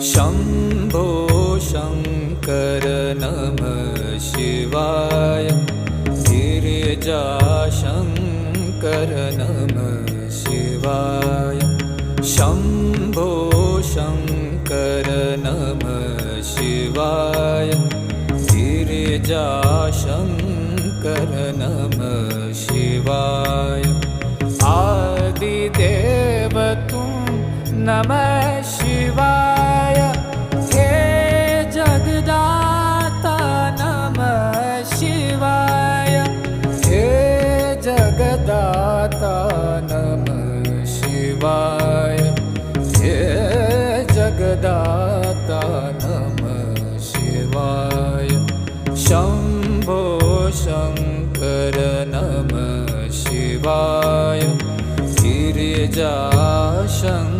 शम्भो शङ्कर नमः शिवाय। गिरिजाशङ्कर नमः शिवाय। शम्भो शङ्कर नमः शिवाय। गिरिजाशङ्कर नमः शिवाय। आदिदेव तुम नमः शिवाय। हे जगदाता नमः शिवाय। हे जगदाता नमः शिवाय। हे जगदाता नमः शिवाय। शम्भो शङ्कर नमः शिवाय। गिरिजाशङ्कर